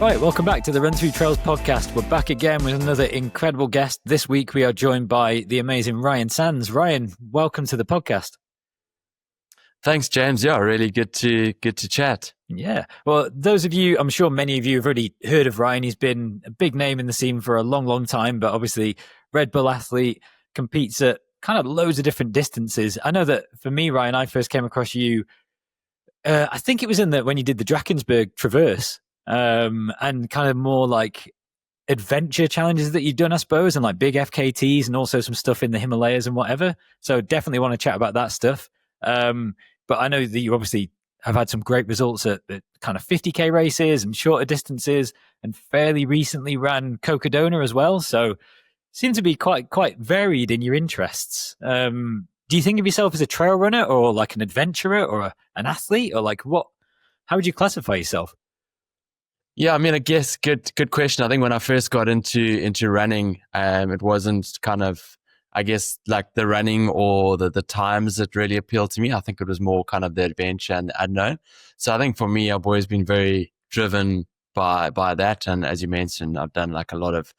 Right, welcome back to the Run Through Trails podcast. We're back again with another incredible guest. This week we are joined by the amazing Ryan Sands. Ryan, welcome to the podcast. Thanks, James. Yeah, really good to chat. Yeah. Well, those of you, I'm sure many of you have already heard of Ryan. He's been a big name in the scene for a long, long time, but obviously Red Bull athlete, competes at kind of loads of different distances. I know that for me, Ryan, I first came across you, I think it was when you did the Drakensberg Traverse, and kind of more like adventure challenges that you've done, I suppose, and like big FKTs and also some stuff in the Himalayas and whatever. So definitely want to chat about that stuff. But I know that you obviously have had some great results at kind of 50K races and shorter distances, and fairly recently ran Cocodona as well. So seem to be quite varied in your interests. Do you think of yourself as a trail runner or like an adventurer or an athlete, or like what? How would you classify yourself? Yeah, I mean, I guess good question. I think when I first got into running, it wasn't kind of, I guess, like the running or the times that really appealed to me. I think it was more kind of the adventure and the unknown. So I think for me, I've always been very driven by that. And as you mentioned, I've done like a lot of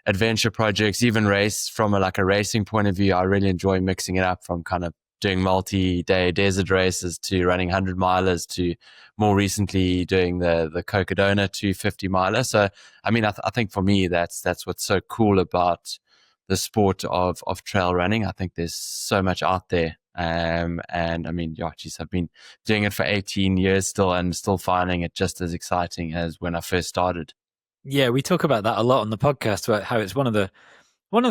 adventure projects, even race from a racing point of view. I really enjoy mixing it up, from kind of doing multi-day desert races to running 100-milers to more recently doing the Cocodona 250-miler. So, I mean, I think for me, that's what's so cool about the sport of trail running. I think there's so much out there. And I mean, yeah, geez, I've been doing it for 18 years still, and still finding it just as exciting as when I first started. Yeah, we talk about that a lot on the podcast, about how it's one of the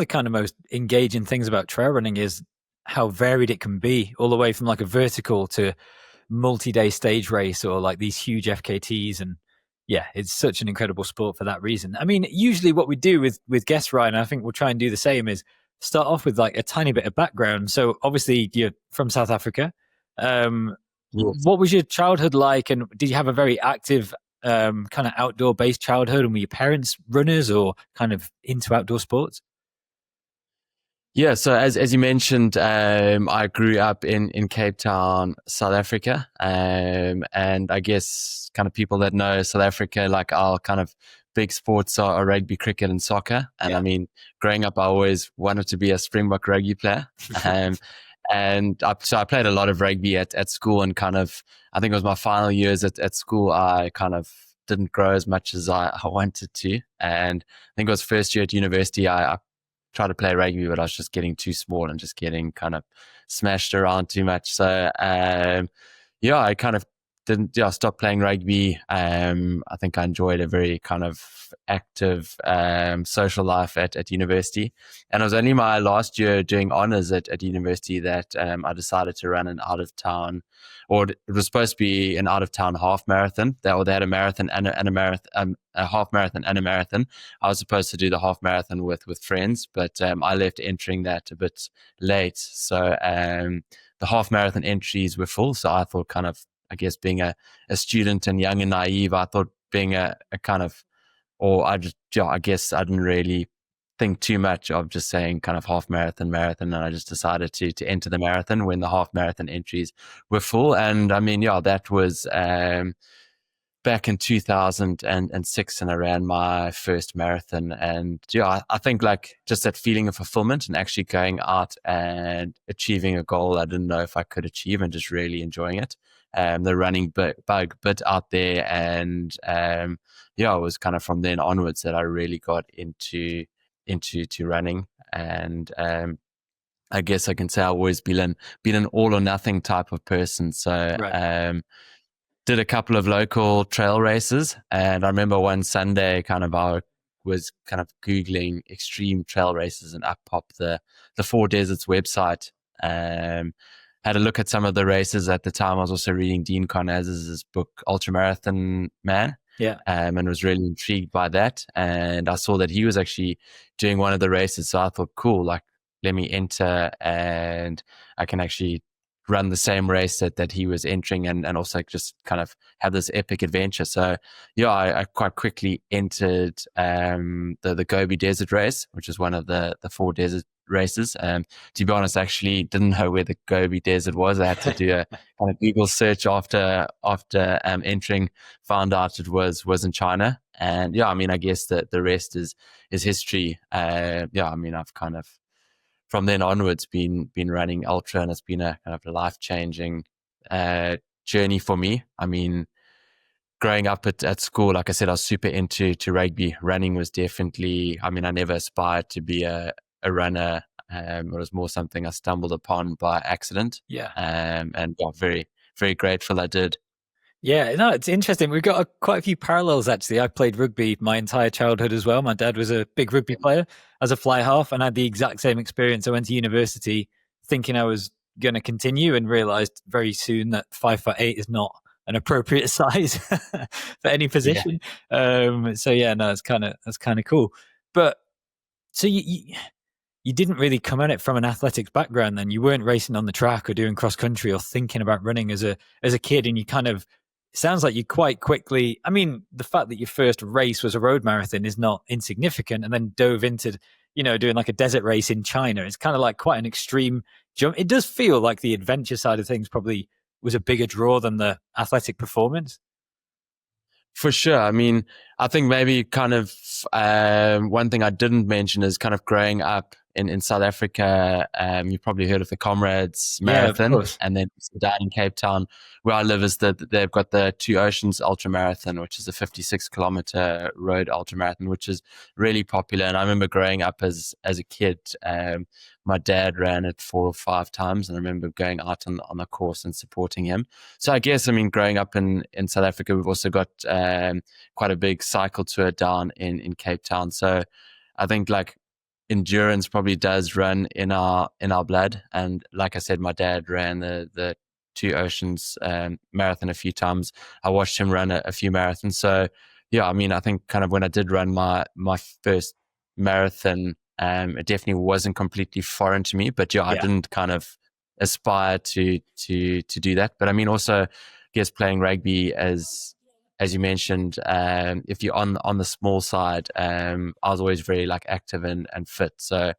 kind of most engaging things about trail running is how varied it can be, all the way from like a vertical to multi-day stage race or like these huge FKTs. And yeah, it's such an incredible sport for that reason. I mean, usually what we do with guests, Ryan, I think we'll try and do the same, is start off with like a tiny bit of background. So obviously you're from South Africa. Yes. What was your childhood like? And did you have a very active kind of outdoor based childhood? And were your parents runners or kind of into outdoor sports? Yeah, so as you mentioned, I grew up in Cape Town, South Africa, and I guess kind of people that know South Africa, like our kind of big sports are rugby, cricket, and soccer. And yeah. I mean, growing up, I always wanted to be a Springbok rugby player, so I played a lot of rugby at school, and kind of, I think it was my final years at school, I kind of didn't grow as much as I wanted to, and I think it was first year at university, I tried to play rugby, but I was just getting too small and just getting kind of smashed around too much. So, yeah, I kind of stopped playing rugby. I think I enjoyed a very kind of active social life at university. And it was only my last year doing honors at university that I decided to run an out-of-town, or it was supposed to be an out-of-town half marathon. They had a marathon and a marathon, a half marathon and a marathon. I was supposed to do the half marathon with friends, but I left entering that a bit late. So the half marathon entries were full. So I thought, kind of, I guess, being a student and young and naive, I thought being a kind of, or I guess I didn't really think too much of just saying kind of half marathon, and I just decided to enter the marathon when the half marathon entries were full. And I mean, yeah, that was back in 2006, and I ran my first marathon. And yeah, I think like just that feeling of fulfillment and actually going out and achieving a goal I didn't know if I could achieve, and just really enjoying it. The running bug bit out there, and yeah, it was kind of from then onwards that I really got into running. And I guess I can say I've always been an all or nothing type of person. So right. Did a couple of local trail races, and I remember one Sunday, kind of I was kind of Googling extreme trail races, and up popped the Four Deserts website. Had a look at some of the races at the time. I was also reading Dean Karnazes' book Ultramarathon Man. Yeah. And was really intrigued by that. And I saw that he was actually doing one of the races. So I thought, cool, like, let me enter, and I can actually run the same race that he was entering, and also just kind of have this epic adventure. So yeah, I quite quickly entered the Gobi Desert race, which is one of the Four Desert races. To be honest, I actually didn't know where the Gobi Desert was. I had to do a kind of Google search after entering, found out it was in China. And yeah, I mean, I guess that the rest is history. Yeah, I mean, I've kind of from then onwards been running ultra, and it's been a kind of life changing journey for me. I mean, growing up at school, like I said, I was super into rugby. Running was definitely, I mean, I never aspired to be a runner. It was more something I stumbled upon by accident. Yeah. And yeah, very, very grateful I did. Yeah, no, it's interesting. We've got quite a few parallels, actually. I played rugby my entire childhood as well. My dad was a big rugby player as a fly half, and I had the exact same experience. I went to university thinking I was going to continue and realized very soon that 5'8" is not an appropriate size for any Yeah. position. So yeah, no, that's kind of cool. But so you didn't really come at it from an athletics background then. You weren't racing on the track or doing cross country or thinking about running as a kid, and you kind of, it sounds like you quite quickly, I mean, the fact that your first race was a road marathon is not insignificant, and then dove into, doing like a desert race in China. It's kind of like quite an extreme jump. It does feel like the adventure side of things probably was a bigger draw than the athletic performance. For sure. I mean, I think maybe kind of one thing I didn't mention is kind of growing up in South Africa. You've probably heard of the Comrades Yeah, of Marathon, course. and then down in Cape Town, where I live, is that they've got the Two Oceans Ultra Marathon, which is a 56-kilometer road ultra marathon, which is really popular. And I remember growing up as a kid. My dad ran it 4 or 5 times, and I remember going out on the course and supporting him. So I guess, I mean, growing up in South Africa, we've also got quite a big cycle tour down in Cape Town. So I think like endurance probably does run in our blood. And like I said, my dad ran the Two Oceans marathon a few times. I watched him run a few marathons. So yeah, I mean, I think kind of when I did run my first marathon, it definitely wasn't completely foreign to me. But yeah, I Yeah. didn't kind of aspire to do that. But I mean, also, I guess playing rugby as you mentioned, if you're on the small side, I was always very like active and fit. So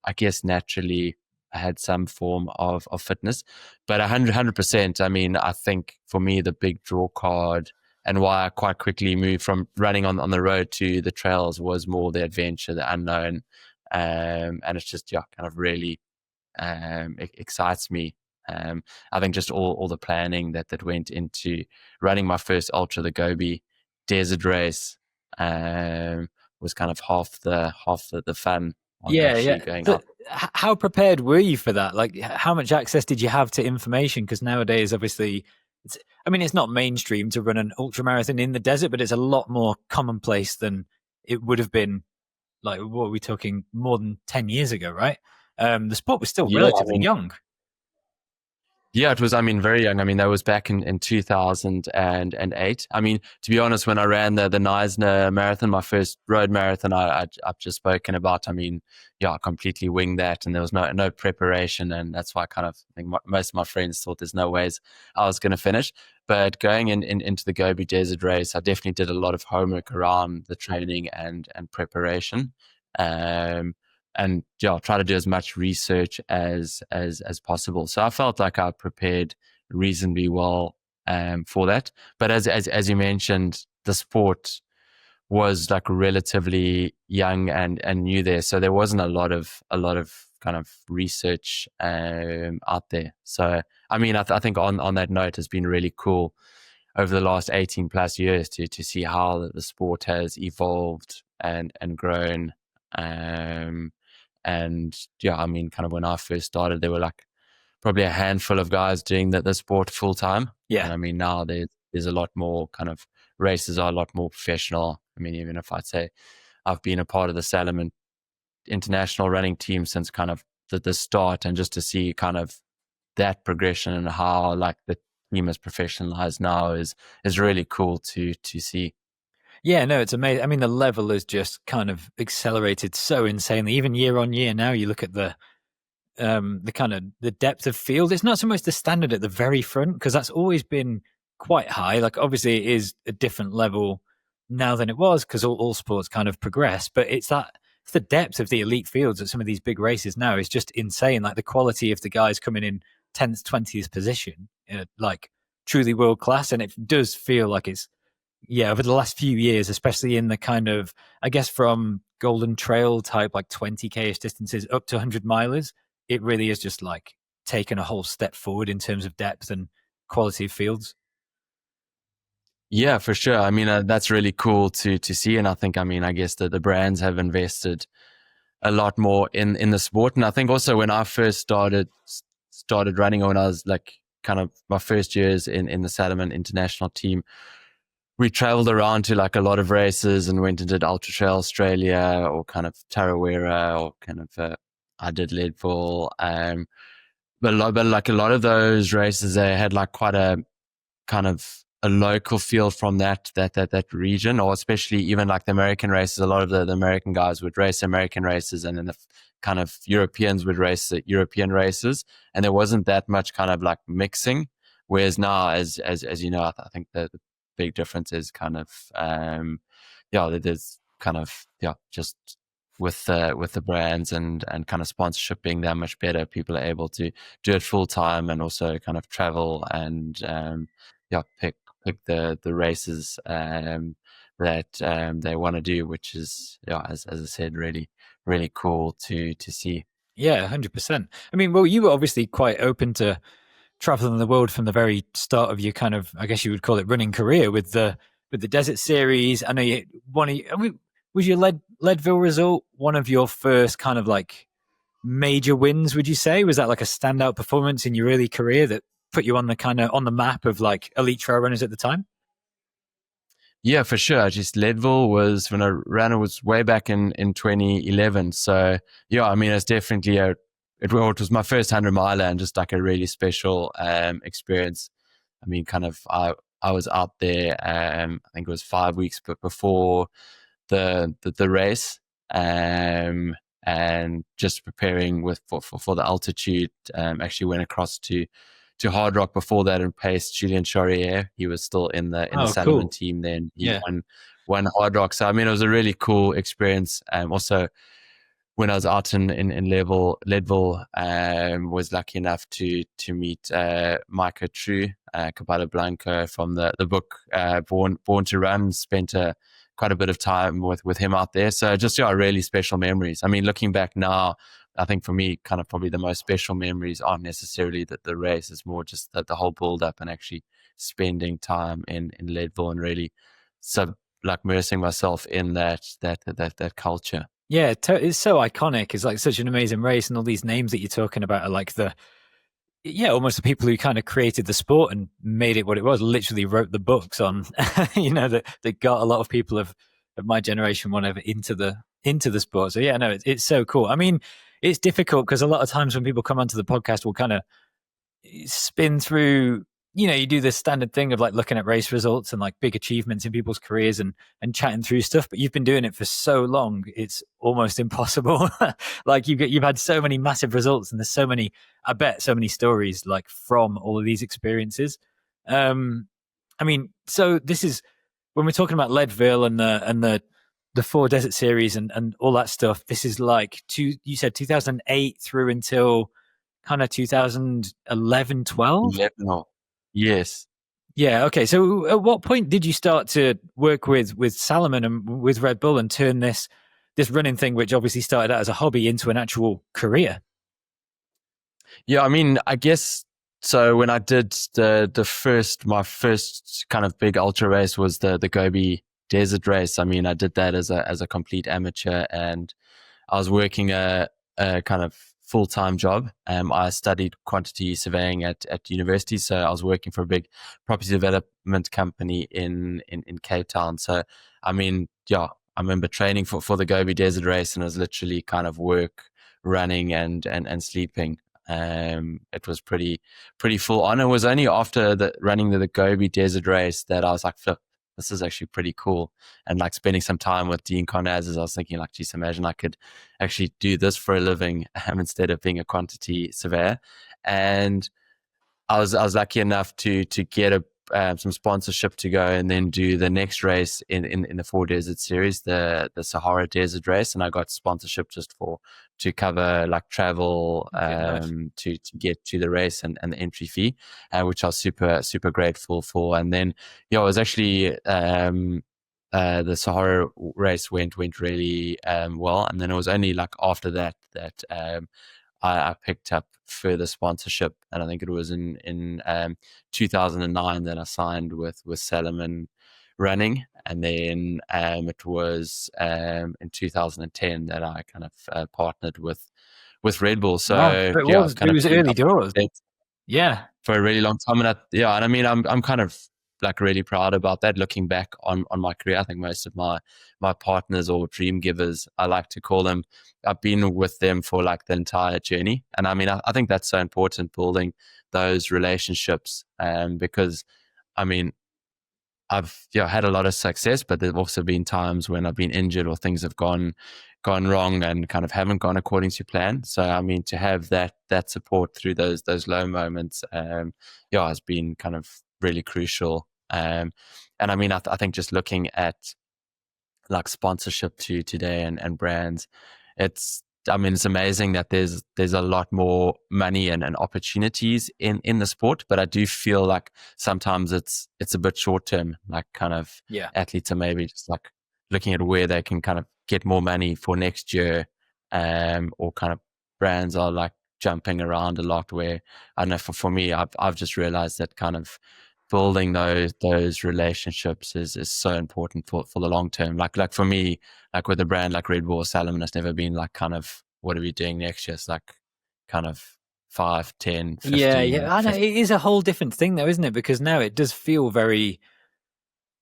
I guess naturally I had some form of fitness, but 100%. I mean, I think for me, the big draw card and why I quite quickly moved from running on the road to the trails was more the adventure, the unknown. And it's just, yeah, kind of really it excites me. I think just all the planning that went into running my first ultra, the Gobi Desert Race, was kind of half the fun on Yeah, actually yeah. going out. How prepared were you for that? Like, how much access did you have to information? Because nowadays, obviously, I mean, it's not mainstream to run an ultra marathon in the desert, but it's a lot more commonplace than it would have been. Like, what are we talking? More than 10 years ago, right? The sport was still Yeah, I relatively mean, young. yeah, it was, I mean, very young. I mean, that was back in 2008. I mean, to be honest, when I ran the Neisner Marathon, my first road marathon, I've just spoken about, I mean, yeah, I completely winged that, and there was no preparation. And that's why I kind of think most of my friends thought there's no ways I was going to finish. But going into the Gobi Desert Race, I definitely did a lot of homework around the training and preparation. Um, and yeah, I'll try to do as much research as possible. So I felt like I prepared reasonably well for that. But as you mentioned, the sport was like relatively young and new there, so there wasn't a lot of kind of research out there. So I mean, I think on that note, it's been really cool over the last 18 plus years to see how the sport has evolved and grown. Um, and yeah, I mean, kind of when I first started, there were like probably a handful of guys doing the sport full time. Yeah. And I mean, now there's a lot more kind of races are a lot more professional. I mean, even if I'd say I've been a part of the Salomon international running team since kind of the start, and just to see kind of that progression and how like the team is professionalized now is really cool to see. Yeah, no, it's amazing. I mean, the level has just kind of accelerated so insanely. Even year on year now, you look at the kind of the depth of field. It's not so much the standard at the very front, because that's always been quite high. Like, obviously it is a different level now than it was, because all sports kind of progress, but it's the depth of the elite fields at some of these big races now is just insane. Like the quality of the guys coming in 10th 20th position, like truly world class. And it does feel like it's yeah, over the last few years, especially in the kind of, I guess, from Golden Trail type, like 20K-ish distances up to 100 milers, it really is just like taken a whole step forward in terms of depth and quality of fields. Yeah, for sure. I mean, that's really cool to see, and I think, I mean, I guess that the brands have invested a lot more in the sport, and I think also when I first started running, or when I was like kind of my first years in the Salomon international team, we traveled around to like a lot of races and went and did Ultra Trail Australia or kind of Tarawera or kind of I did Leadville, but like a lot of those races, they had like quite a kind of a local feel from that region, or especially even like the American races. A lot of the American guys would race American races, and then the kind of Europeans would race the European races, and there wasn't that much kind of like mixing. Whereas now, as you know, I think the big difference is kind of yeah, there's kind of yeah, just with the brands and kind of sponsorship being that much better, people are able to do it full time and also kind of travel and yeah, pick the races that they want to do, which is yeah, as I said, really cool to see. Yeah, 100%. I mean, well, you were obviously quite open to traveling the world from the very start of your kind of, I guess you would call it, running career with the Desert Series. I know you one of you, I mean, was your Leadville result one of your first kind of like major wins? Would you say was that like a standout performance in your early career that put you on the kind of on the map of like elite trail runners at the time? Yeah, for sure. Just Leadville was when I ran. It was way back in 2011. So yeah, I mean, it's definitely it was my first 100 miler and just like a really special experience. I mean, kind of I was out there. I think it was 5 weeks before the race, and just preparing for the altitude. Actually went across to Hard Rock before that and paced Julien Charrier. He was still in the Oh, Salomon cool. team then. He Yeah. won Hard Rock. So I mean, it was a really cool experience. Also, when I was out in Leadville, was lucky enough to meet Micah True, Cabada Blanco from the book Born to Run. Spent quite a bit of time with him out there. So just yeah, really special memories. I mean, looking back now, I think for me, kind of probably the most special memories aren't necessarily that the race. It's more just that the whole build up and actually spending time in Leadville and really like immersing myself in that culture. Yeah, it's so iconic. It's like such an amazing race, and all these names that you're talking about are like the yeah, almost the people who kind of created the sport and made it what it was. Literally wrote the books on, you know, that got a lot of people of my generation, whatever, into the sport. So yeah, no, it's so cool. I mean, it's difficult because a lot of times when people come onto the podcast, we'll kind of spin through, you know, you do this standard thing of like looking at race results and like big achievements in people's careers and chatting through stuff, but you've been doing it for so long, it's almost impossible. Like you've had so many massive results, and there's so many, I bet, so many stories like from all of these experiences. I mean, so this is when we're talking about Leadville and the four desert series and all that stuff. This is like you said 2008 through until kind of 2011, 12. Lebanon. Yes. Yeah. Okay. So at what point did you start to work with Salomon and with Red Bull and turn this running thing, which obviously started out as a hobby, into an actual career? Yeah, I mean, I guess so. When I did my first kind of big ultra race was the Gobi Desert Race. I mean, I did that as a complete amateur, and I was working a kind of full-time job. I studied quantity surveying at university, so I was working for a big property development company in Cape Town. So, I mean, yeah, I remember training for the Gobi Desert Race, and it was literally kind of work, running, and sleeping. It was pretty full on. It was only after running the Gobi Desert Race that I was like, flip, this is actually pretty cool. And like spending some time with Dean Carnazes, I was thinking like, geez, imagine I could actually do this for a living instead of being a quantity surveyor. And I was lucky enough to get some sponsorship to go and then do the next race in the Four Desert Series, the Sahara Desert Race, and I got sponsorship just to cover like travel Okay, nice. to get to the race and the entry fee, which I was super grateful for. And then yeah, it was actually the Sahara race went really well, and then it was only like after that I picked up further sponsorship, and I think it was in 2009 that I signed with Salomon Running, and then it was in 2010 that I kind of partnered with Red Bull. Wow. So It yeah, I've was kind it of was been early up doors. there Yeah. for a really long time, and and I mean I'm kind of like really proud about that. Looking back on my career, I think most of my partners or dream givers, I like to call them, I've been with them for like the entire journey. And I mean, I think that's so important, building those relationships, because I mean, I've had a lot of success, but there've also been times when I've been injured or things have gone wrong and kind of haven't gone according to plan. So I mean, to have that support through those low moments, has been kind of really crucial. And I mean, I think just looking at like sponsorship to today and brands, I mean, it's amazing that there's a lot more money and opportunities in the sport, but I do feel like sometimes it's a bit short term, like kind of Yeah. athletes are maybe just like looking at where they can kind of get more money for next year, or kind of brands are like jumping around a lot, where I don't know, for me, I've just realized that kind of building those relationships is so important for the long term. Like for me, like with a brand like Red Bull or Salomon, it's never been like kind of what are we doing next year? It's like kind of 5, 10, Yeah, 15, yeah. I know 50. it is a whole different thing though, isn't it? Because now it does feel very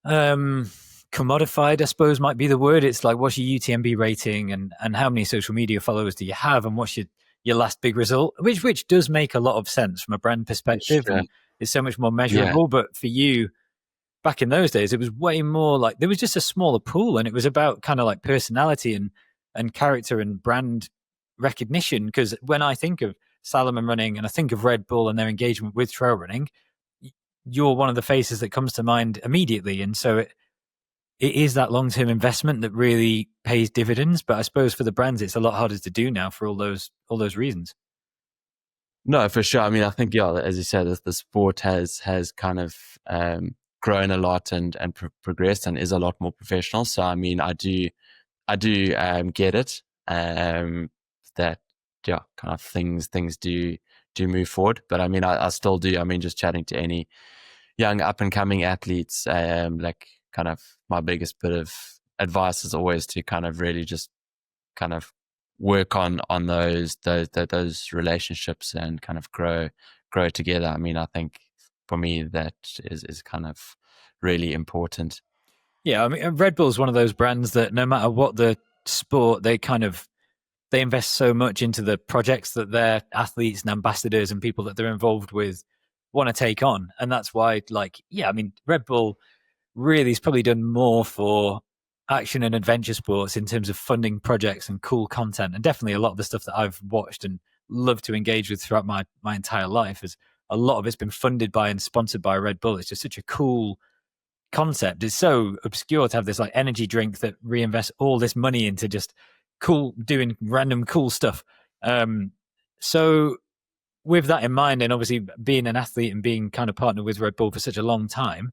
commodified, I suppose might be the word. It's like, what's your UTMB rating and how many social media followers do you have and what's your last big result, which does make a lot of sense from a brand perspective Sure. and it's so much more Yeah. measurable. But for you, back in those days, it was way more like there was just a smaller pool and it was about kind of like personality and character and brand recognition. Because when I think of Salomon Running and I think of Red Bull and their engagement with trail running, you're one of the faces that comes to mind immediately. And so it is that long-term investment that really pays dividends. But I suppose for the brands, it's a lot harder to do now for all those reasons. No, for sure. I mean, I think, yeah, as you said, the sport has kind of grown a lot and progressed and is a lot more professional. So, I mean, I do get it, that yeah, kind of things do move forward. But I mean, I still do. I mean, just chatting to any young up and coming athletes, like kind of my biggest bit of advice is always to kind of really just kind of work on those relationships and kind of grow together. I mean, I think for me that is kind of really important. Yeah, I mean, Red Bull is one of those brands that no matter what the sport, they invest so much into the projects that their athletes and ambassadors and people that they're involved with want to take on. And that's why, like, yeah, I mean, Red Bull really has probably done more for action and adventure sports in terms of funding projects and cool content. And definitely a lot of the stuff that I've watched and loved to engage with throughout my entire life is a lot of it's been funded by and sponsored by Red Bull. It's just such a cool concept. It's so obscure to have this like energy drink that reinvests all this money into just doing random cool stuff. So with that in mind, and obviously being an athlete and being kind of partnered with Red Bull for such a long time,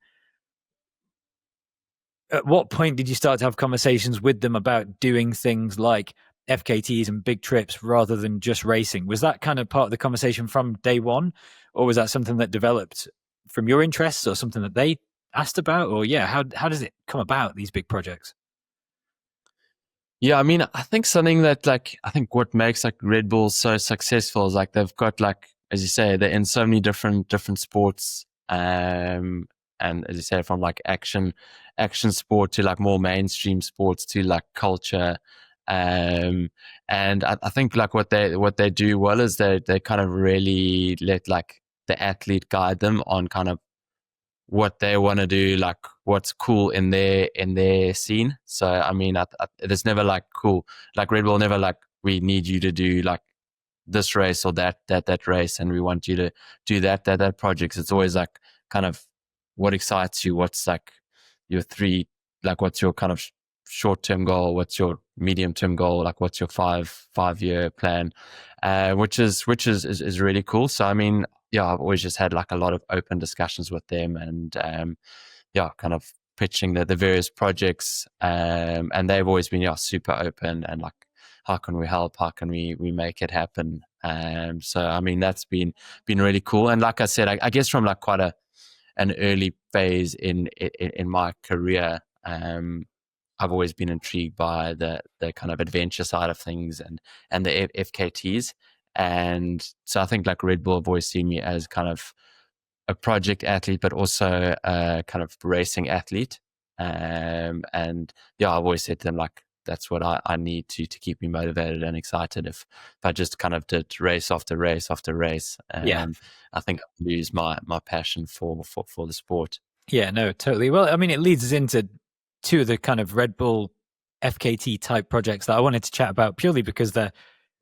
at what point did you start to have conversations with them about doing things like FKTs and big trips rather than just racing? Was that kind of part of the conversation from day one, or was that something that developed from your interests, or something that they asked about? Or yeah, how does it come about, these big projects? Yeah, I mean, I think something that like I think what makes like Red Bull so successful is like they've got like, as you say, they're in so many different sports, and as you say, from like action sport to like more mainstream sports to like culture, and I think like what they do well is they kind of really let like the athlete guide them on kind of what they want to do, like what's cool in their scene. So I mean, there's never like cool, like Red Bull never like we need you to do like this race or that race, and we want you to do that project. It's always like kind of what excites you, what's like your three, like what's your kind of short-term goal, what's your medium-term goal, like what's your five-year plan, which is really cool. So I mean, yeah, I've always just had like a lot of open discussions with them, and yeah, kind of pitching the various projects, and they've always been, yeah, super open and like, how can we help? How can we make it happen? So I mean, that's been really cool. And like I said, I guess from like quite an early phase in my career, I've always been intrigued by the kind of adventure side of things, and the FKTs. And so I think like Red Bull have always seen me as kind of a project athlete, but also a kind of racing athlete. And yeah, I've always said to them, like, that's what I need to keep me motivated and excited. If I just kind of did race after race after race, Yeah. I think I'd lose my passion for the sport. Yeah, no, totally. Well, I mean, it leads us into two of the kind of Red Bull FKT type projects that I wanted to chat about, purely because they're,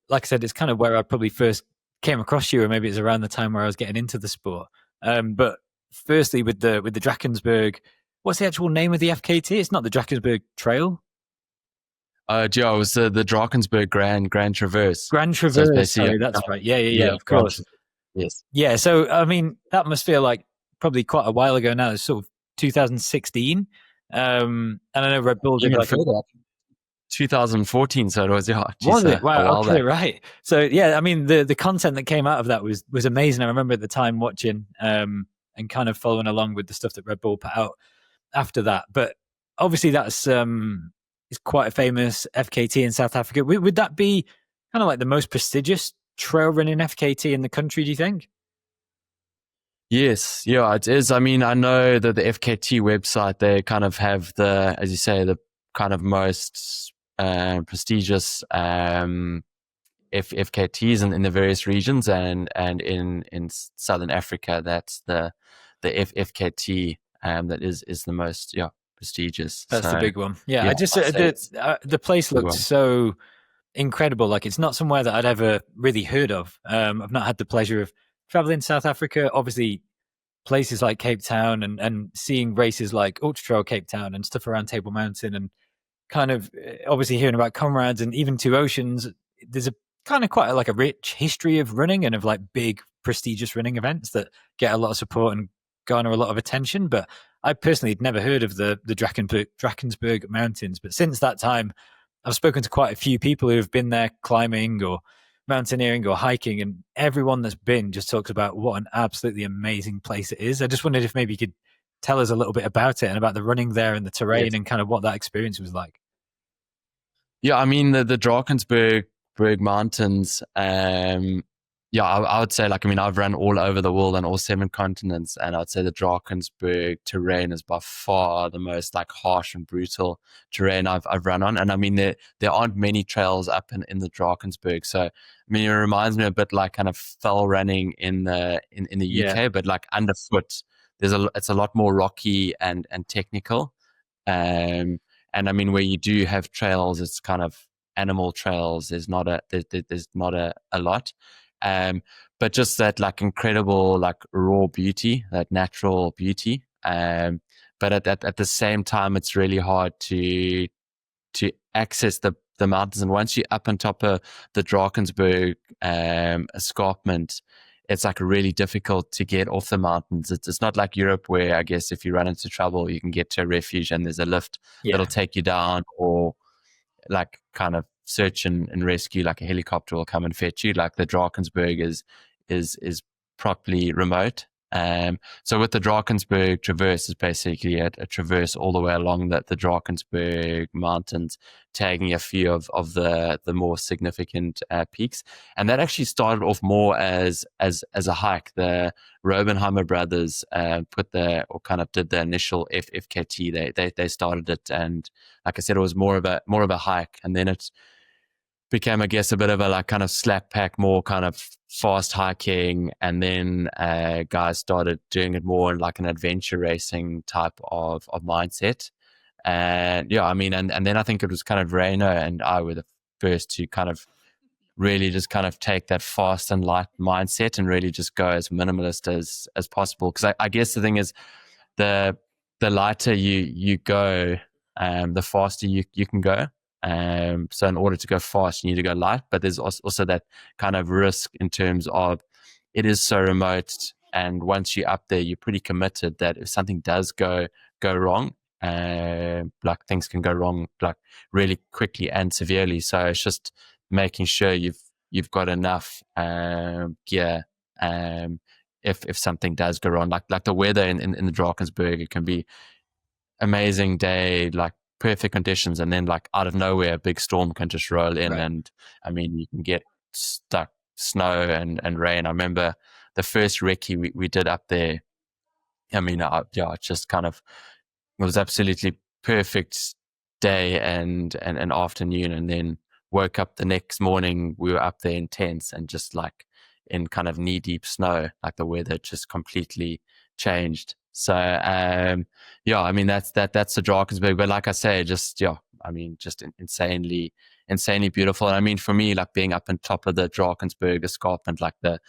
like I said, it's kind of where I probably first came across you, or maybe it's around the time where I was getting into the sport. But firstly, with the Drakensberg, what's the actual name of the FKT? It's not the Drakensberg Trail. Joe, it was the Drakensberg Grand Traverse. Grand So it's Traverse. basically Sorry, that's right. Yeah, of Grand, course. yes. Yeah, so I mean, that must feel like probably quite a while ago now. It's sort of 2016. And I know Red Bull did Even like a, further, 2014. So it was, yeah, geez, was it? a Wow. while Okay. back. Right. So yeah, I mean, the content that came out of that was amazing. I remember at the time watching and kind of following along with the stuff that Red Bull put out after that. But obviously, that's is quite a famous FKT in South Africa. Would that be kind of like the most prestigious trail running FKT in the country? Do you think? Yes, yeah, it is. I mean, I know that the FKT website, they kind of have the, as you say, the kind of most prestigious FKTs in the various regions, and in Southern Africa, that's the FKT that is the most, yeah, prestigious. That's the So big one. Yeah, yeah, I just I'd say it's the place the looks one. so incredible. Like it's not somewhere that I'd ever really heard of. I've not had the pleasure of traveling to South Africa. Obviously, places like Cape Town and seeing races like Ultra Trail Cape Town and stuff around Table Mountain, and kind of obviously hearing about Comrades and even Two Oceans. There's a kind of quite like a rich history of running and of like big prestigious running events that get a lot of support and garner a lot of attention. But I personally had never heard of the Drakensberg Mountains. But since that time, I've spoken to quite a few people who have been there climbing or mountaineering or hiking, and everyone that's been just talks about what an absolutely amazing place it is. I just wondered if maybe you could tell us a little bit about it and about the running there and the terrain Yes. and kind of what that experience was like. Yeah, I mean the Drakensberg Mountains. Yeah, I would say, like, I mean, I've run all over the world on all seven continents, and I'd say the Drakensberg terrain is by far the most like harsh and brutal terrain I've run on. And I mean, there aren't many trails up in the Drakensberg, so I mean, it reminds me a bit like kind of fell running in the Yeah, UK, but like underfoot. It's a lot more rocky and technical. Um, and I mean, where you do have trails, it's kind of animal trails. There's not a lot. Um, but just that like incredible, like raw beauty, that natural beauty. But at the same time, it's really hard to access the mountains. And once you're up on top of the Drakensberg escarpment, it's like really difficult to get off the mountains. It's not like Europe, where I guess if you run into trouble, you can get to a refuge and there's a lift yeah, that'll take you down, or like kind of search and rescue, like a helicopter will come and fetch you. Like the Drakensberg is properly remote. So with the Drakensberg Traverse, is basically a traverse all the way along the Drakensberg Mountains, tagging a few of the more significant peaks. And that actually started off more as a hike. The Robenheimer brothers kind of did the initial FKT. They started it, and like I said, it was more of a hike, and then it became, I guess, a bit of a like kind of slack pack, more kind of fast hiking, and then guys started doing it more in like an adventure racing type of mindset. And yeah, I mean, and then I think it was kind of Rainer and I were the first to kind of really just kind of take that fast and light mindset and really just go as minimalist as possible. Because I guess the thing is, the the lighter you go, the faster you can go. So in order to go fast, you need to go light, but there's also that kind of risk in terms of it is so remote, and once you're up there, you're pretty committed that if something does go wrong, like things can go wrong like really quickly and severely. So it's just making sure you've got enough gear. If something does go wrong, like the weather in the Drakensberg, it can be amazing day, like perfect conditions, and then like out of nowhere a big storm can just roll in, Right. and I mean you can get stuck, snow and rain. I remember the first recce we did up there. I mean, yeah, it just kind of, it was absolutely perfect day and afternoon, and then woke up the next morning. We were up there in tents and just like in kind of knee deep snow. Like the weather just completely changed. So yeah, I mean that's the Drakensberg. But like I say, just yeah, I mean just insanely beautiful. And I mean for me, like being up on top of the Drakensberg escarpment, like the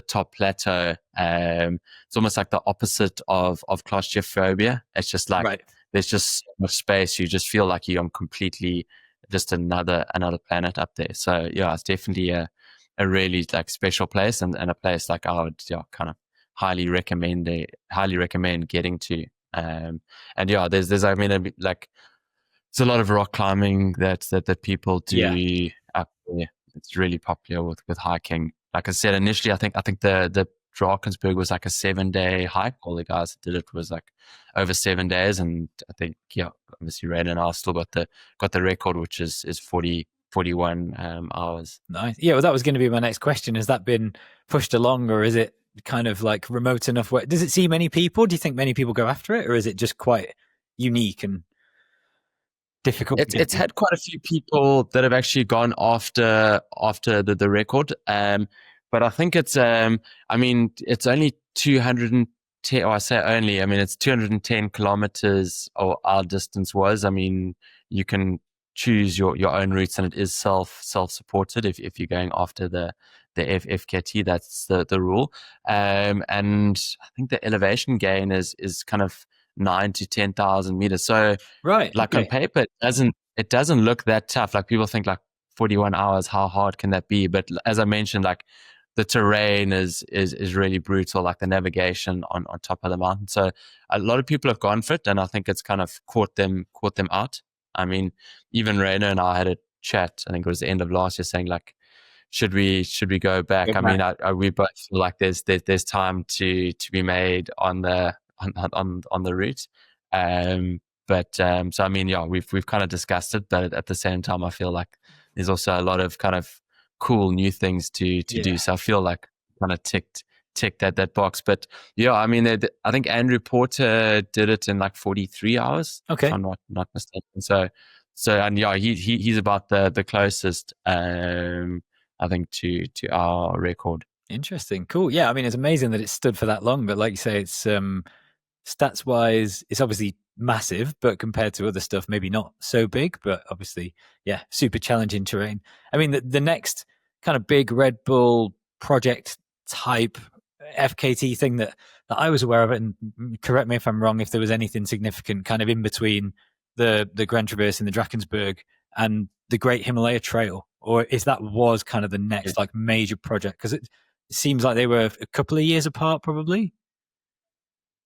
top plateau, it's almost like the opposite of claustrophobia. It's just like Right. there's just so much space. You just feel like you're on completely just another planet up there. So yeah, it's definitely a really like special place, and a place like I would kind of highly recommend getting to. And yeah, there's I mean like there's a lot of rock climbing that people Yeah. do up there. It's really popular with hiking. Like I said initially, I think the Drakensberg was like a 7-day hike. All the guys that did it was like over 7 days, and I think yeah, obviously Ray and I still got the record, which is 41 hours. Nice. Yeah, well, that was going to be my next question. Has that been pushed along, or is it kind of like remote enough where does it see many people? Do you think many people go after it, or is it just quite unique and difficult to get It's to? had quite a few people that have actually gone after the record, but I think it's I mean it's only 210. Or I say only, I mean it's 210 kilometers, or our distance was. I mean you can choose your own routes, and it is self supported if you're going after the FKT. That's the rule. And I think the elevation gain is kind of 9 to 10,000 meters. So Right. like on Okay. paper it doesn't look that tough. Like people think like 41 hours, how hard can that be? But as I mentioned, like the terrain is really brutal, like the navigation on top of the mountain. So a lot of people have gone for it, and I think it's kind of caught them out. I mean, even Rainer and I had a chat, I think it was the end of last year, saying like should we go back? Go I mean, back. we both feel like there's time to be made on the on the route. So I mean, yeah, we've kind of discussed it, but at the same time, I feel like there's also a lot of kind of cool new things to Yeah. do. So I feel like kind of tick that box. But yeah, I mean, I think Andrew Porter did it in like 43 hours, if Okay. I'm not mistaken. So and yeah, he's about the closest, I think to our record. Interesting. Cool. Yeah. I mean, it's amazing that it's stood for that long, but like you say, it's stats wise, it's obviously massive, but compared to other stuff, maybe not so big, but obviously, yeah, super challenging terrain. I mean, the next kind of big Red Bull project type FKT thing that I was aware of, and correct me if I'm wrong, if there was anything significant kind of in between the Grand Traverse and the Drakensberg and the Great Himalaya Trail, or is that was kind of the next like major project? Because it seems like they were a couple of years apart, probably.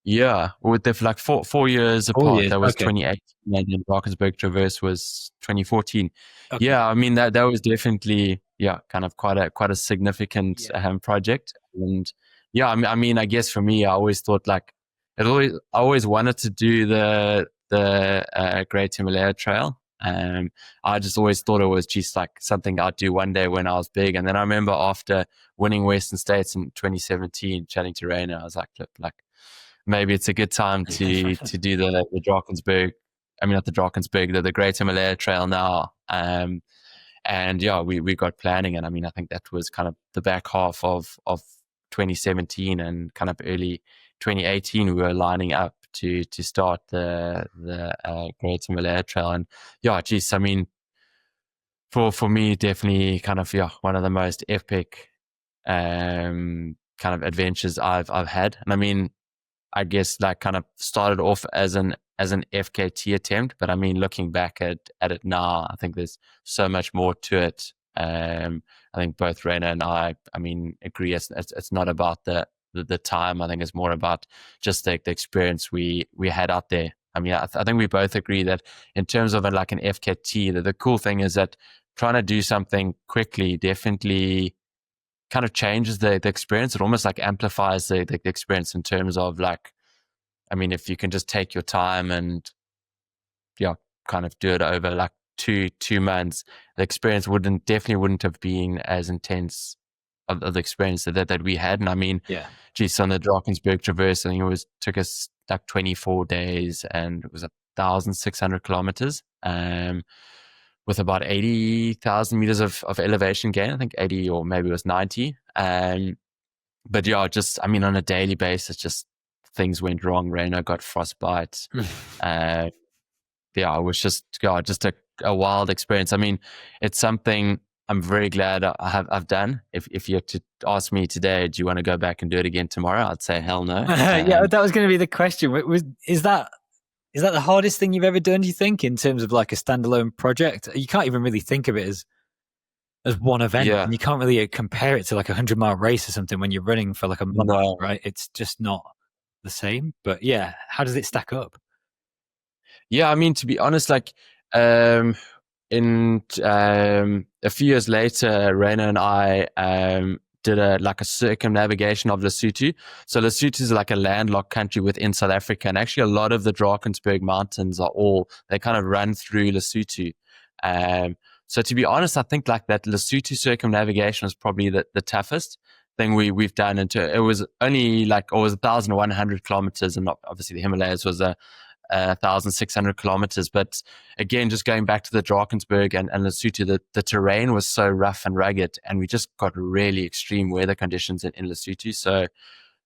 Yeah, with they're like 4 years 4 years. apart. That was Okay. 2018, and then Drakensberg Traverse was 2014. Okay. Yeah, I mean that was definitely kind of quite a significant Yeah. project. And yeah, I guess for me, I always thought like I always wanted to do the Great Himalaya Trail. I just always thought it was just like something I'd do one day when I was big. And then I remember after winning Western States in 2017, chatting to Rainer, I was like, look, like maybe it's a good time to do the Drakensberg. I mean, not the Drakensberg, the Great Himalaya Trail now. And yeah, we got planning, and I mean, I think that was kind of the back half of 2017 and kind of early 2018. We were lining up to start the Great Himalaya Trail, and yeah, geez, I mean, for me, definitely kind of one of the most epic kind of adventures I've had, and I mean, I guess like kind of started off as an FKT attempt, but I mean, looking back at it now, I think there's so much more to it. I think both Raina and I mean, agree. It's not about the time. I think it's more about just the experience we had out there. I mean, I think we both agree that in terms of like an FKT, the cool thing is that trying to do something quickly definitely kind of changes the experience. It almost like amplifies the experience in terms of like, I mean, if you can just take your time and yeah, kind of do it over like two months, the experience definitely wouldn't have been as intense of the experience that we had. And I mean, Yeah. geez, on the Drakensberg Traverse, I think took us like 24 days and it was 1,600 kilometers. With about 80,000 meters of elevation gain, I think 80 or maybe it was 90. But yeah, just, I mean, on a daily basis, just things went wrong. Raina got frostbite. Yeah, it was just a wild experience. I mean, it's something I'm very glad I've done. If you had to ask me today, do you want to go back and do it again tomorrow? I'd say hell no. Yeah, that was going to be the question. Is that the hardest thing you've ever done, do you think, in terms of like a standalone project? You can't even really think of it as one event, Yeah, and you can't really compare it to like a 100-mile race or something when you're running for like a month, no. right? It's just not the same. But yeah, how does it stack up? Yeah, I mean, to be honest, like, in a few years later, Raina and I did a circumnavigation of Lesotho. So Lesotho is like a landlocked country within South Africa, and actually a lot of the Drakensberg mountains they kind of run through Lesotho. So to be honest, I think like that Lesotho circumnavigation was probably the toughest thing we've done. It was only like, it was 1,100 kilometers, and not, obviously the Himalayas was 1,600 kilometers. But again, just going back to the Drakensberg and Lesotho, the terrain was so rough and rugged, and we just got really extreme weather conditions in Lesotho. So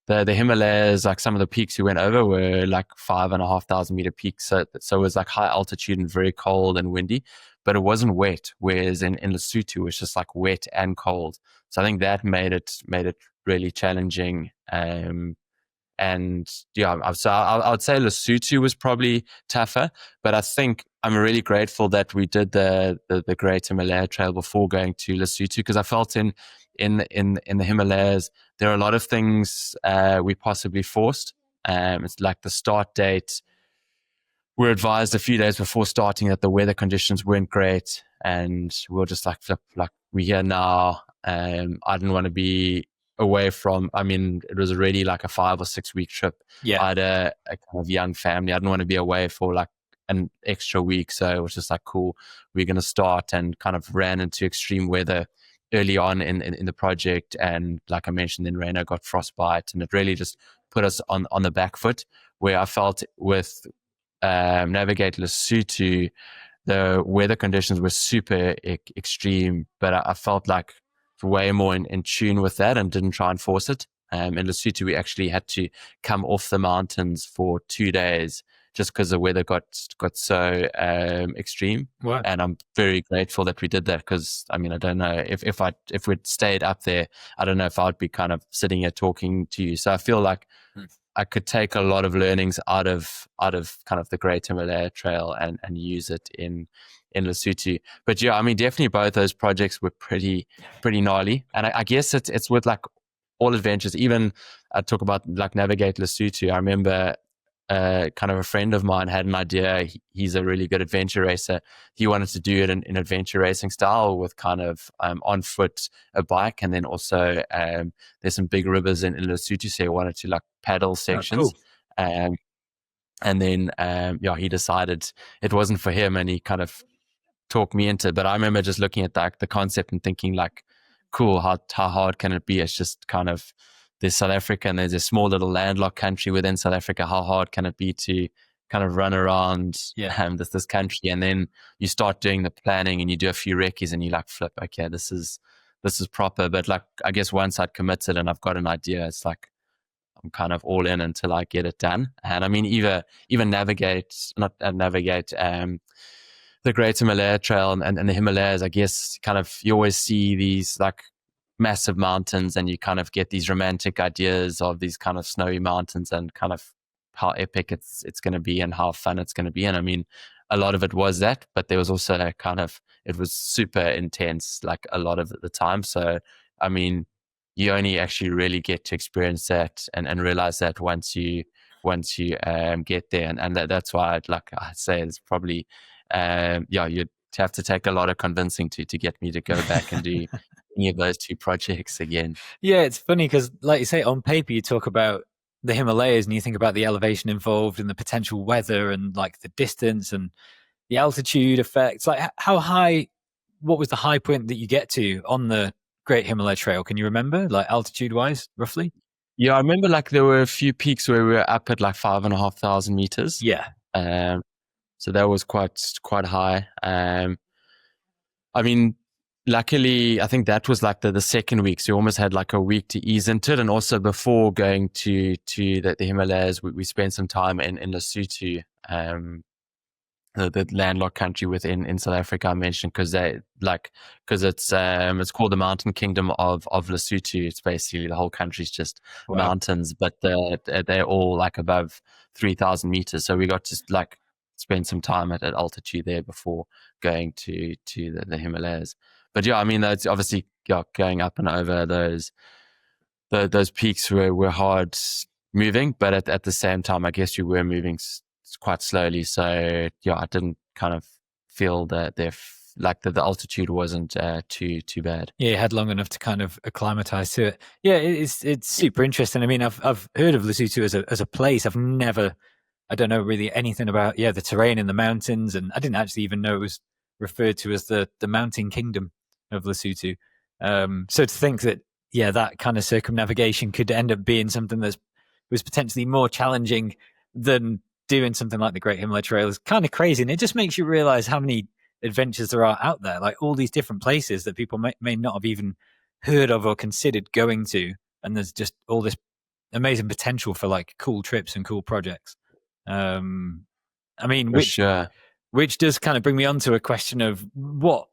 the Himalayas, like some of the peaks we went over were like 5,500 meter peaks. So it was like high altitude and very cold and windy, but it wasn't wet. Whereas in Lesotho, it was just like wet and cold. So I think that made it really challenging. And yeah, so I would say Lesotho was probably tougher, but I think I'm really grateful that we did the Great Himalaya Trail before going to Lesotho, because I felt in the Himalayas there are a lot of things we possibly forced. It's like the start date. We're advised a few days before starting that the weather conditions weren't great, and we're just like, flip, like we're here now. I didn't want to be away from, I mean, it was already like a 5 or 6 week trip. Yeah. I had a kind of young family. I didn't want to be away for like an extra week. So it was just like, cool, we're going to start, and kind of ran into extreme weather early on in the project. And like I mentioned, then Raina got frostbite, and it really just put us on the back foot, where I felt with Navigate Lesotho, the weather conditions were super extreme, but I felt like way more in tune with that and didn't try and force it. In Lesotho, we actually had to come off the mountains for 2 days just because the weather got so extreme. Wow. And I'm very grateful that we did that, because I mean, I don't know if we'd stayed up there, I don't know if I'd be kind of sitting here talking to you. So I feel like I could take a lot of learnings out of kind of the Great Himalaya Trail and use it in Lesotho. But yeah, I mean, definitely both those projects were pretty gnarly. And I guess it's with like all adventures. Even I talk about like Navigate Lesotho. I remember kind of a friend of mine had an idea. He's a really good adventure racer. He wanted to do it in adventure racing style with kind of on foot, a bike, and then also there's some big rivers in Lesotho, so he wanted to like paddle sections. Oh, cool. And then yeah, he decided it wasn't for him, and he kind of talked me into it. But I remember just looking at the concept and thinking like, cool, how hard can it be? It's just kind of, there's South Africa and there's a small little landlocked country within South Africa. How hard can it be to kind of run around this country? And then you start doing the planning and you do a few recce's and you like, flip, okay, this is proper. But like, I guess once I'd committed and I've got an idea, it's like I'm kind of all in until I get it done. And I mean, even navigate the Great Himalaya Trail and the Himalayas, I guess kind of you always see these like massive mountains and you kind of get these romantic ideas of these kind of snowy mountains, and kind of how epic it's going to be and how fun it's going to be. And I mean, a lot of it was that, but there was also that kind of, it was super intense, like a lot of the time. So, I mean, you only actually really get to experience that and realize that once you get there. And that's why like I say, it's probably, yeah, you'd have to take a lot of convincing to get me to go back and do any of those two projects again. Yeah, it's funny because, like you say, on paper you talk about the Himalayas and you think about the elevation involved and the potential weather and like the distance and the altitude effects. Like, how high? What was the high point that you get to on the Great Himalaya Trail? Can you remember, like altitude wise, roughly? Yeah, I remember like there were a few peaks where we were up at like 5,500 meters. Yeah. Um, so that was quite high. I mean, luckily, I think that was like the second week. So we almost had like a week to ease into it. And also before going to the Himalayas, we spent some time in Lesotho, the landlocked country in South Africa I mentioned, because it's called the Mountain Kingdom of Lesotho. It's basically the whole country's just Wow. mountains, but they're all like above 3,000 meters. So we got to like spend some time at altitude there before going to the Himalayas. But yeah, I mean, that's obviously, yeah, going up and over those peaks were hard moving, but at the same time, I guess you were moving quite slowly. So yeah, I didn't kind of feel that the altitude wasn't too bad. Yeah, you had long enough to kind of acclimatize to it. Yeah, it's super interesting. I mean, I've heard of Lesotho as a place. I don't know really anything about the terrain in the mountains, and I didn't actually even know it was referred to as the Mountain Kingdom of Lesotho. So to think that that kind of circumnavigation could end up being something that was potentially more challenging than doing something like the Great Himalaya Trail is kind of crazy, and it just makes you realize how many adventures there are out there, like all these different places that people may not have even heard of or considered going to, and there's just all this amazing potential for like cool trips and cool projects. I mean, For sure. which does kind of bring me on to a question of what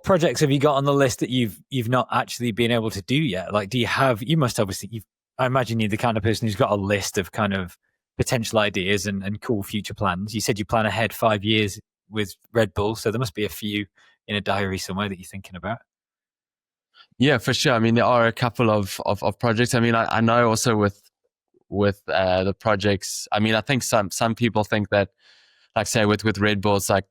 projects have you got on the list that you've not actually been able to do yet? Like, you must obviously, I imagine you're the kind of person who's got a list of kind of potential ideas and cool future plans. You said you plan ahead 5 years with Red Bull, so there must be a few in a diary somewhere that you're thinking about. Yeah, for sure. I mean, there are a couple of projects. I mean, I know also with the projects. I mean, I think some people think that, like say with Red Bull, it's like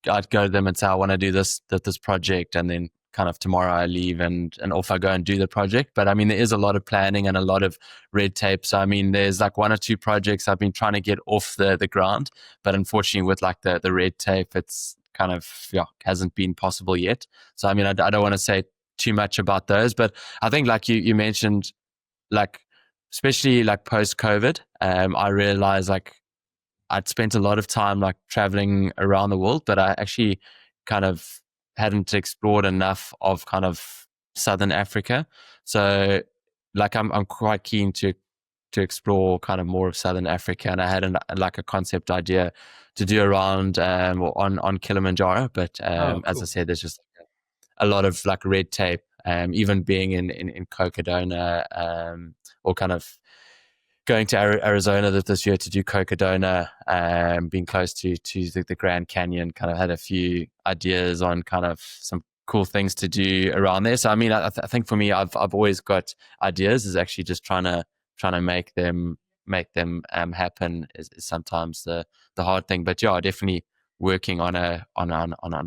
I'd go to them and say I want to do this project, and then kind of tomorrow I leave and off I go and do the project. But I mean, there is a lot of planning and a lot of red tape. So I mean, there's like one or two projects I've been trying to get off the ground, but unfortunately with like the red tape, it's kind of hasn't been possible yet. So I mean, I don't want to say too much about those, but I think like you mentioned, like especially like post COVID, I realized like I'd spent a lot of time like traveling around the world, but I actually kind of hadn't explored enough of kind of Southern Africa. So like I'm quite keen to explore kind of more of Southern Africa, and I had like a concept idea to do around on Kilimanjaro, but Oh, as I cool. said, there's just a lot of like red tape. Even being in Cocodona, or kind of going to Arizona this year to do Cocodona, being close to the Grand Canyon, kind of had a few ideas on kind of some cool things to do around there. So I mean, I think for me, I've always got ideas. Is actually just trying to make them happen is sometimes the hard thing. But yeah, definitely working on a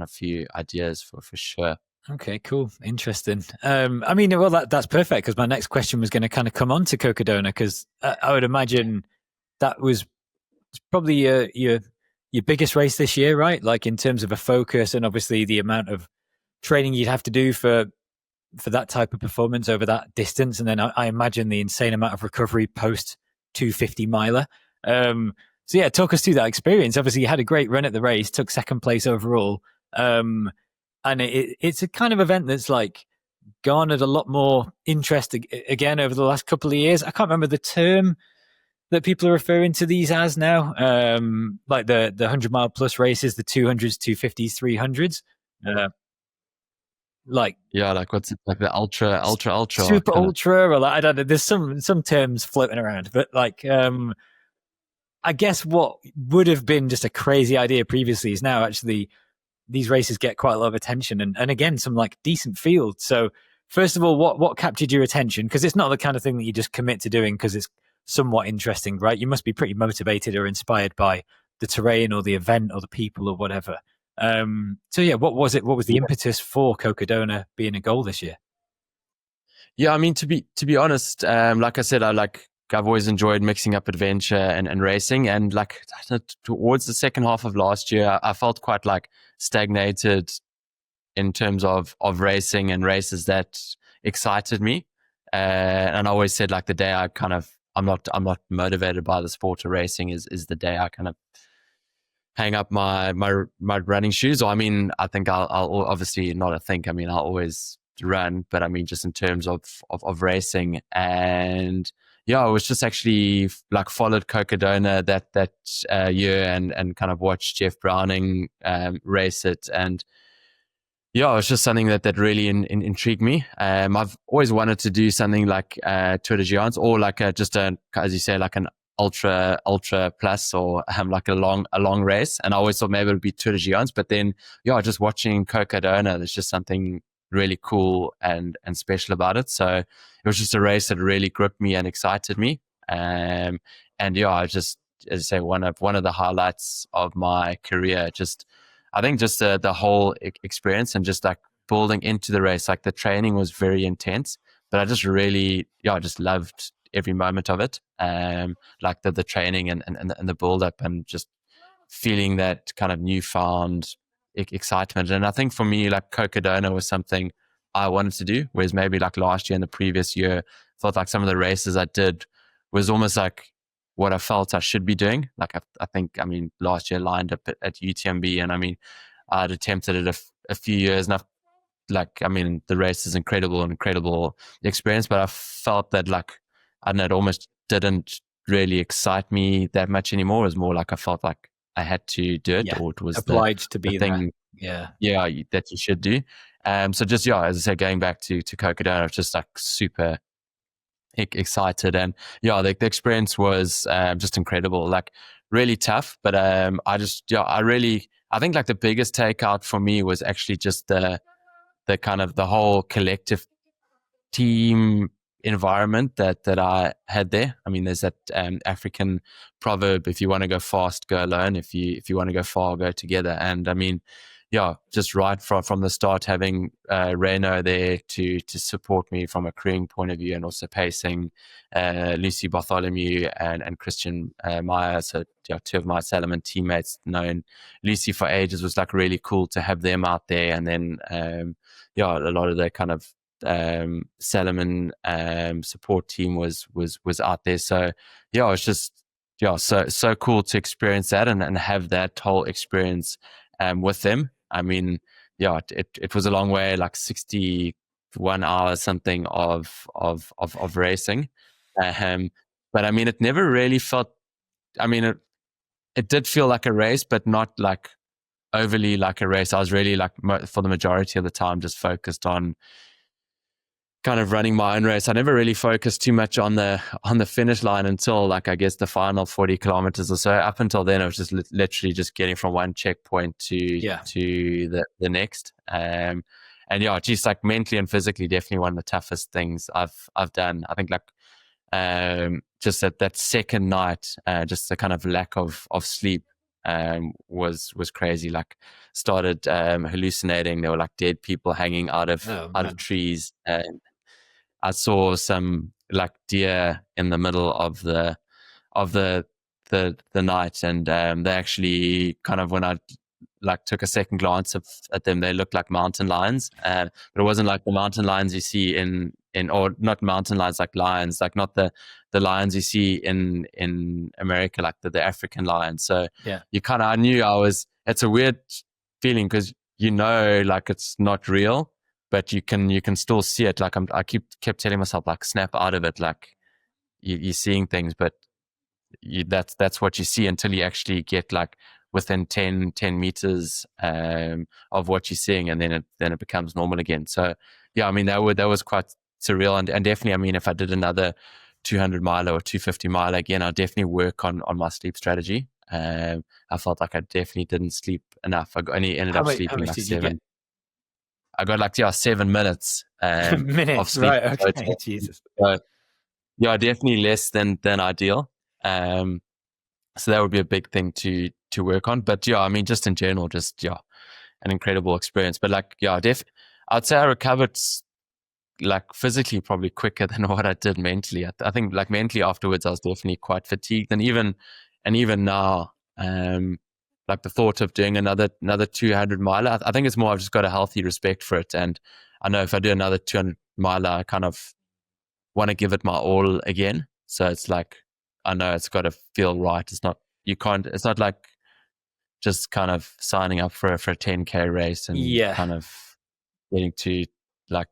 few ideas for sure. Okay, cool. Interesting. I mean, well, that's perfect because my next question was going to kind of come on to Cocodona because I would imagine that was probably your biggest race this year, right? Like in terms of a focus and obviously the amount of training you'd have to do for that type of performance over that distance, and then I imagine the insane amount of recovery post 250 miler. So yeah, talk us through that experience. Obviously, you had a great run at the race, took second place overall. And it's a kind of event that's like garnered a lot more interest again over the last couple of years. I can't remember the term that people are referring to these as now, like the 100-mile plus races, the 200s, 250s, 300s. Like Like what's it, like the ultra super kind of. ultra, or like, I don't know. There's some terms floating around, but like I guess what would have been just a crazy idea previously is now actually these races get quite a lot of attention and again some like decent fields. So first of all, what captured your attention? Because it's not the kind of thing that you just commit to doing because it's somewhat interesting, right? You must be pretty motivated or inspired by the terrain or the event or the people or whatever. So yeah, what was it? What was the impetus for Cocodona being a goal this year? Yeah, I mean, to be honest, like I said, I've always enjoyed mixing up adventure and racing, and like towards the second half of last year, I felt quite like stagnated in terms of racing and races that excited me. And I always said like the day I'm not motivated by the sport of racing is the day I kind of hang up my running shoes. Or I mean, I think I'll obviously not a think. I mean, I'll always run, but I mean, just in terms of racing. And yeah, I was just actually like followed Cocodona that year and kind of watched Jeff Browning race it. And yeah, it was just something that really intrigued me. I've always wanted to do something like Tour de Géants or like just as you say, like an ultra plus or like a long race. And I always thought maybe it would be Tour de Géants, but then yeah, just watching Cocodona, there's just something really cool and special about it. So it was just a race that really gripped me and excited me. And yeah, I just, as I say, one of the highlights of my career. Just I think just the whole experience and just like building into the race, like the training was very intense, but I just really, yeah, I just loved every moment of it. Like the training and the build up and just feeling that kind of newfound excitement. And I think for me, like Cocodona was something I wanted to do, whereas maybe like last year and the previous year, I thought like some of the races I did was almost like what I felt I should be doing. Like I think, I mean, last year lined up at UTMB, and I mean, I'd attempted it a few years, and I mean, the race is incredible experience, but I felt that like, I don't know, it almost didn't really excite me that much anymore. It was more like I felt like I had to do it, Yeah, or it was obliged to the be there. thing, Yeah, yeah, that you should do. So just, yeah, as I said, going back to Cocodona, I was just like super excited. And yeah, the experience was just incredible, like really tough. But I just, yeah, I think like the biggest takeout for me was actually just the kind of the whole collective team environment that I had there. I mean, there's that African proverb: if you want to go fast, go alone. If you want to go far, go together. And I mean, yeah, just right from the start, having Reno there to support me from a crewing point of view, and also pacing Lucy Bartholomew and Christian Meyer. So yeah, two of my Salomon teammates, known Lucy for ages, was like really cool to have them out there. And then yeah, a lot of the kind of Salomon support team was out there. So yeah, it was just, yeah, so cool to experience that and have that whole experience with them. I mean, yeah, it was a long way, like 61 hours something of racing. Um, but I mean, it never really felt, I mean, it did feel like a race, but not like overly like a race. I was really like, for the majority of the time, just focused on kind of running my own race. I never really focused too much on the finish line until like, I guess, the final 40 kilometers or so. Up until then, I was just literally just getting from one checkpoint to the next. And yeah, just like mentally and physically, definitely one of the toughest things I've done. I think like just that second night, just the kind of lack of sleep was crazy. Like started hallucinating. There were like dead people hanging out of trees. I saw some like deer in the middle of the night, and they actually kind of, when I like took a second glance at them, they looked like mountain lions, but it wasn't like the mountain lions you see in or not mountain lions, like lions, like not the lions you see in America, like the African lions. So yeah, you kind of, it's a weird feeling because like it's not real, but you can still see it. Like I kept telling myself like snap out of it, like you're seeing things, but that's what you see until you actually get like within 10 meters of what you're seeing, and then it becomes normal again. So yeah, I mean that was quite surreal, and definitely, I mean, if I did another 200 miler or 250 miler, again, I definitely work on my sleep strategy. I felt like I definitely didn't sleep enough. I only ended up How sleeping much like did you get? 7. I got like 7 minutes of Minutes, sleep. right? Okay, Jesus. So, yeah, definitely less than ideal. So that would be a big thing to work on. But yeah, I mean, just in general, just an incredible experience. But like, I'd say I recovered like physically probably quicker than what I did mentally. I think like mentally afterwards, I was definitely quite fatigued, and even now, like the thought of doing another 200 miler, I think it's more I've just got a healthy respect for it, and I know if I do another 200 miler, I kind of want to give it my all again. So it's like I know it's got to feel right. It's not you can't. It's not like just kind of signing up for a 10K race and Yeah, kind of getting to like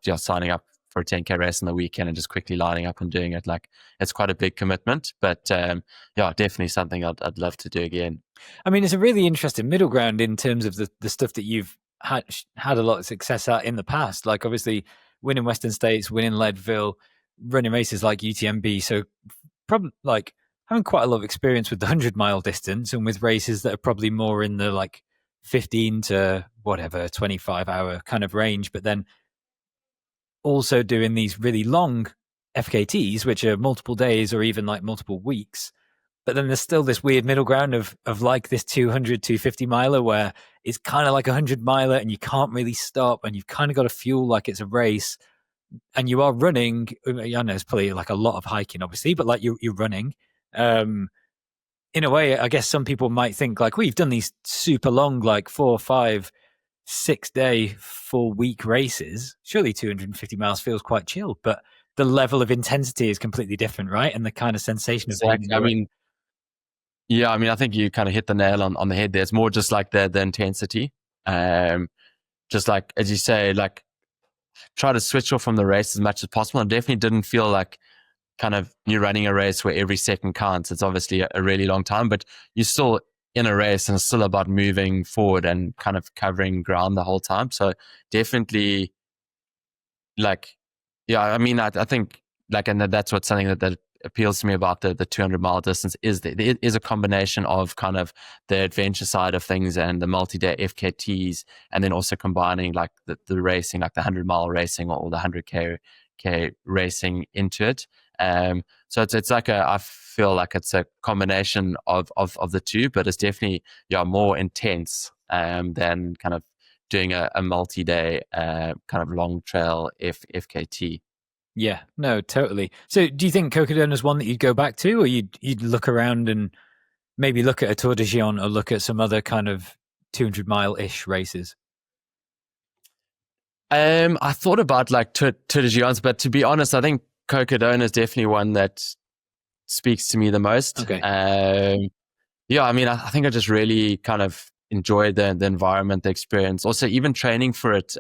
just signing up for a 10K race on the weekend and just quickly lining up and doing it. Like it's quite a big commitment, but definitely something I'd love to do again. I mean, it's a really interesting middle ground in terms of the stuff that you've had a lot of success at in the past. Like obviously winning Western States, winning Leadville, running races like UTMB. So probably like having quite a lot of experience with the 100-mile distance and with races that are probably more in the like 15 to whatever 25-hour kind of range, but then also doing these really long FKTs, which are multiple days or even like multiple weeks. But then there's still this weird middle ground of like this 200, 250 miler where it's kind of like a 100 miler and you can't really stop and you've kind of got to fuel like it's a race and you are running. I know there's probably like a lot of hiking, obviously, but like you're running. Um, in a way, I guess some people might think like, well, you've done these super long, like 4, 5, 6 day, full week races. Surely 250 miles feels quite chill, but the level of intensity is completely different, right? And the kind of sensation of being in Exactly. the race. I mean, I think you kind of hit the nail on the head there. It's more just like the intensity. Just like, as you say, like try to switch off from the race as much as possible. I definitely didn't feel like kind of you're running a race where every second counts. It's obviously a really long time, but you're still in a race and it's still about moving forward and kind of covering ground the whole time. So definitely like, I mean, I think like, and that's what's something that appeals to me about the 200-mile distance is that it is a combination of kind of the adventure side of things and the multi-day FKTs, and then also combining like the racing, like the 100-mile racing or the 100K racing into it. So it's like I feel like it's a combination of the two, but it's definitely more intense than kind of doing a multi-day kind of long trail FKT. Yeah, no, totally. So do you think Cocodona is one that you'd go back to, or you'd look around and maybe look at a Tour de Gion or look at some other kind of 200-mile-ish races? I thought about like Tour de Gions, but to be honest, I think Cocodona is definitely one that speaks to me the most. Okay. I mean, I think I just really kind of enjoyed the environment, the experience. Also, even training for it,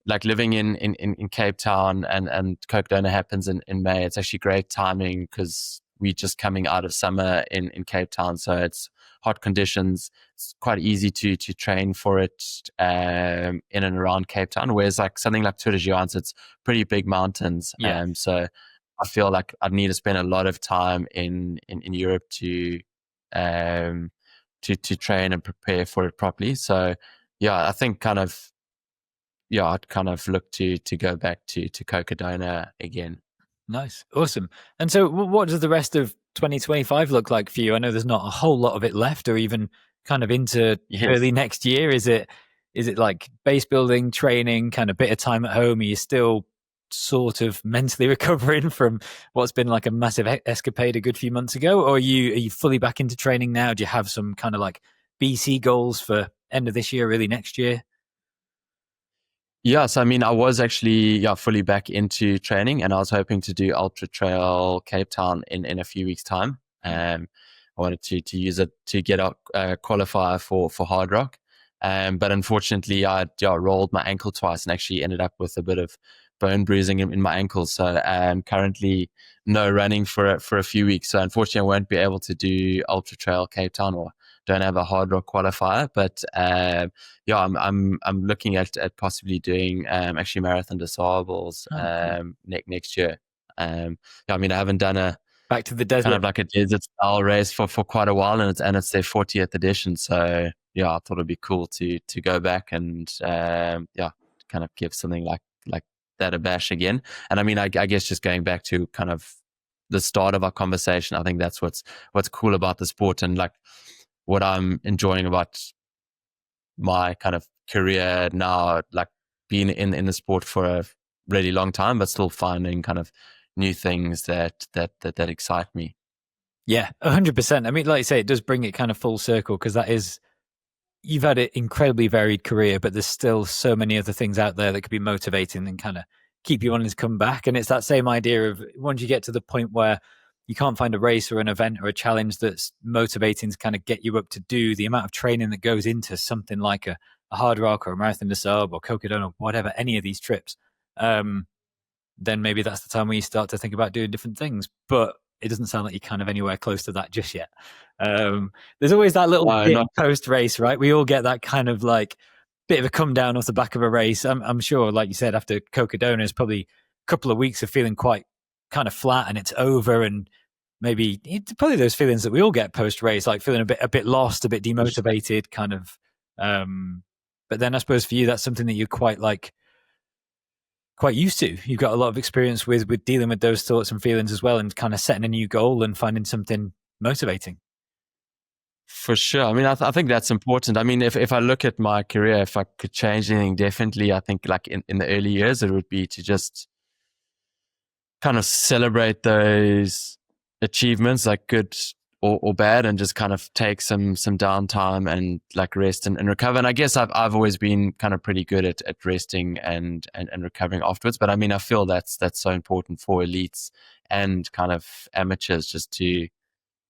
like living in Cape Town and Cocodona happens in May. It's actually great timing because we're just coming out of summer in Cape Town. So it's hot conditions. It's quite easy to train for it in and around Cape Town. Whereas like something like Tour de Giants, it's pretty big mountains. Yeah. So I feel like I'd need to spend a lot of time in Europe to train and prepare for it properly. So I think kind of I'd kind of look to go back to Cocodona again. Nice. Awesome. And so what does the rest of 2025 look like for you? I know there's not a whole lot of it left or even kind of into Yes. early next year. Is it like base building, training, kind of bit of time at home? Are you still sort of mentally recovering from what's been like a massive escapade a good few months ago? Or are you fully back into training now? Do you have some kind of like BC goals for end of this year, really next year? Yeah, so I mean, I was actually fully back into training, and I was hoping to do Ultra Trail Cape Town in a few weeks' time. I wanted to use it to get a qualifier for Hard Rock, but unfortunately, I rolled my ankle twice and actually ended up with a bit of bone bruising in my ankle. So currently no running for a few weeks. So unfortunately, I won't be able to do Ultra Trail Cape Town or don't have a Hard Rock qualifier, but I'm looking at possibly doing actually Marathon des Sables Oh, cool. next year. I mean, I haven't done a Back to the kind desert. of like a desert style race for quite a while, and it's their 40th edition. So yeah, I thought it'd be cool to go back and kind of give something like that a bash again. And I mean, I guess just going back to kind of the start of our conversation, I think that's what's cool about the sport, and like what I'm enjoying about my kind of career now, like being in the sport for a really long time, but still finding kind of new things that excite me. Yeah, 100%. I mean, like you say, it does bring it kind of full circle, because you've had an incredibly varied career, but there's still so many other things out there that could be motivating and kind of keep you wanting to come back. And it's that same idea of, once you get to the point where you can't find a race or an event or a challenge that's motivating to kind of get you up to do the amount of training that goes into something like a hard rock or a Marathon des Sables or Cocodona or whatever, any of these trips, then maybe that's the time when you start to think about doing different things. But it doesn't sound like you're kind of anywhere close to that just yet. There's always that little bit post race, right? We all get that kind of like bit of a come down off the back of a race. I'm sure, like you said, after Cocodona, is probably a couple of weeks of feeling quite kind of flat and it's over, and maybe it's probably those feelings that we all get post race, like feeling a bit lost, a bit demotivated, kind of. But then I suppose for you, that's something that you're quite used to. You've got a lot of experience with dealing with those thoughts and feelings as well, and kind of setting a new goal and finding something motivating. For sure. I mean, I think that's important. I mean, if I look at my career, if I could change anything, definitely, I think like in the early years, it would be to just kind of celebrate those achievements, like good or bad, and just kind of take some downtime and like rest and recover. And I guess I've always been kind of pretty good at resting and recovering afterwards. But I mean, I feel that's so important for elites and kind of amateurs, just to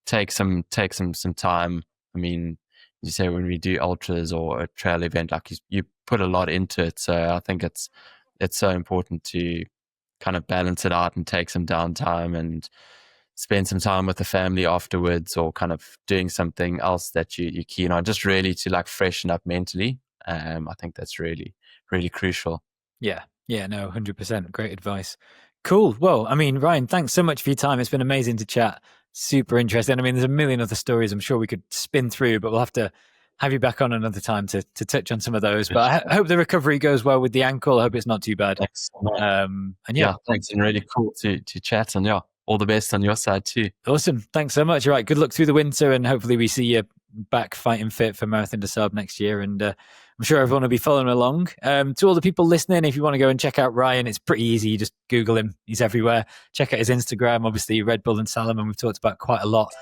take some time. I mean, you say when we do ultras or a trail event, like you put a lot into it. So I think it's so important to kind of balance it out and take some downtime and spend some time with the family afterwards, or kind of doing something else that you're keen on, just really to like freshen up mentally. I think that's really, really crucial. Yeah, no, 100%. Great advice. Cool. Well, I mean, Ryan, thanks so much for your time. It's been amazing to chat. Super interesting. I mean, there's a million other stories I'm sure we could spin through, but we'll have to have you back on another time to touch on some of those. But I hope the recovery goes well with the ankle. I hope it's not too bad. Thanks. And thanks. And really cool to chat. And all the best on your side too. Awesome. Thanks so much. All right. Good luck through the winter, and hopefully we see you back fighting fit for Marathon des Sables next year. And I'm sure everyone will be following along. To all the people listening, if you want to go and check out Ryan, it's pretty easy. You just Google him. He's everywhere. Check out his Instagram. Obviously, Red Bull and Salomon, we've talked about quite a lot.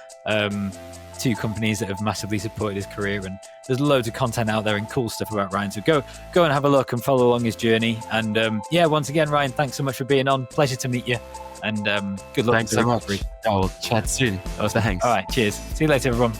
Two companies that have massively supported his career, and there's loads of content out there and cool stuff about Ryan. So go and have a look and follow along his journey. And once again, Ryan, thanks so much for being on. Pleasure to meet you. And good luck. Thanks so much. I'll chat soon. Awesome. Thanks. All right. Cheers. See you later, everyone.